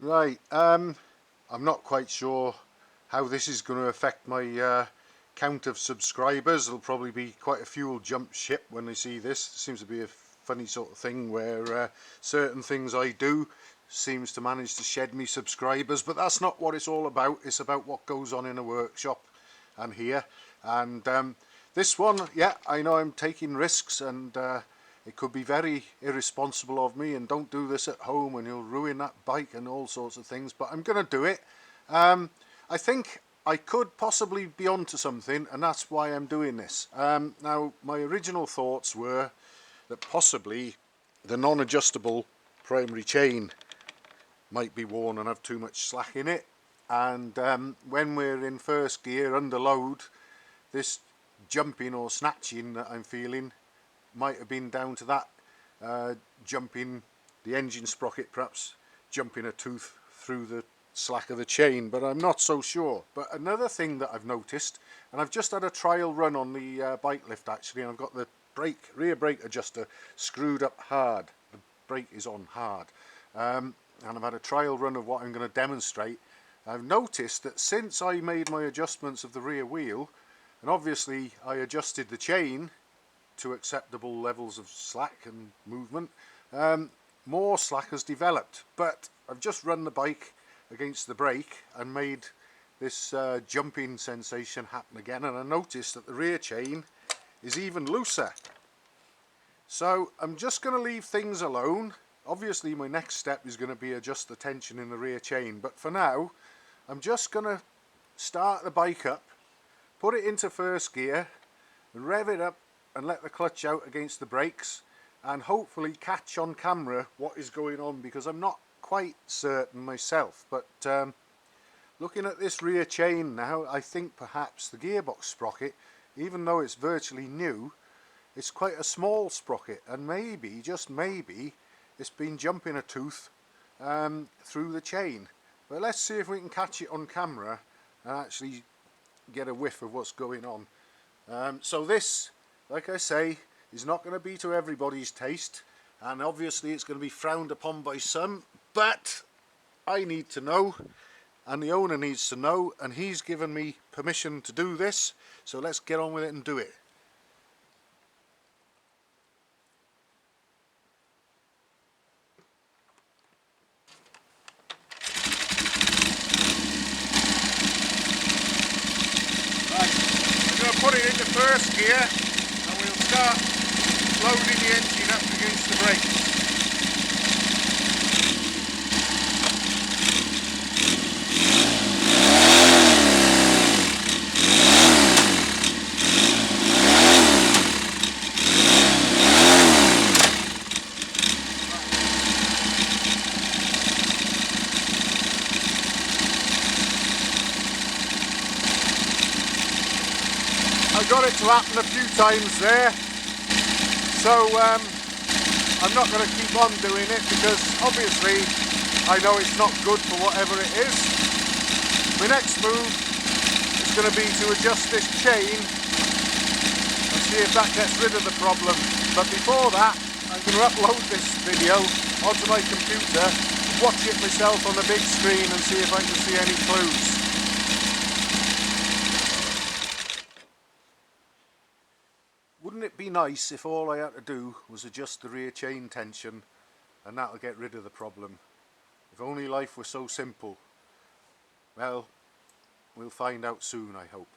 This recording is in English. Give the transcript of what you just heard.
Right, I'm not quite sure how this is going to affect my count of subscribers. There'll probably be quite a few will jump ship when they see this. It seems to be a funny sort of thing where certain things I do seems to manage to shed me subscribers, but that's not what it's all about. It's about what goes on in a workshop and here. And this one, yeah, I know I'm taking risks, and it could be very irresponsible of me, and don't do this at home and you'll ruin that bike and all sorts of things, but I'm going to do it. I think I could possibly be onto something, and that's why I'm doing this. Now, my original thoughts were that possibly the non-adjustable primary chain might be worn and have too much slack in it, and when we're in first gear under load, this jumping or snatching that I'm feeling might have been down to that, jumping the engine sprocket, perhaps jumping a tooth through the slack of the chain, but I'm not so sure. But another thing that I've noticed, and I've just had a trial run on the bike lift actually, and I've got the rear brake adjuster screwed up hard. The brake is on hard, and I've had a trial run of what I'm going to demonstrate. I've noticed that since I made my adjustments of the rear wheel, and obviously I adjusted the chain to acceptable levels of slack and movement, more slack has developed. But I've just run the bike against the brake and made this jumping sensation happen again, and I noticed that the rear chain is even looser. So I'm just going to leave things alone. Obviously my next step is going to be adjust the tension in the rear chain, but for now I'm just going to start the bike up, put it into first gear and rev it up and let the clutch out against the brakes, and hopefully catch on camera what is going on, because I'm not quite certain myself. But looking at this rear chain now, I think perhaps the gearbox sprocket, even though it's virtually new, it's quite a small sprocket, and maybe, just maybe, it's been jumping a tooth through the chain. But let's see if we can catch it on camera and actually get a whiff of what's going on. So this, like I say, is not going to be to everybody's taste, and obviously it's going to be frowned upon by some, but I need to know, and the owner needs to know, and he's given me permission to do this, so let's get on with it and do it. Put it into first gear and we'll start loading the engine up against the brakes. I got it to happen a few times there, so I'm not going to keep on doing it, because obviously I know it's not good for whatever it is. My next move is going to be to adjust this chain and see if that gets rid of the problem. But before that, I'm going to upload this video onto my computer, watch it myself on the big screen and see if I can see any clues. Wouldn't it be nice if all I had to do was adjust the rear chain tension and that'll get rid of the problem? If only life were so simple. Well, we'll find out soon, I hope.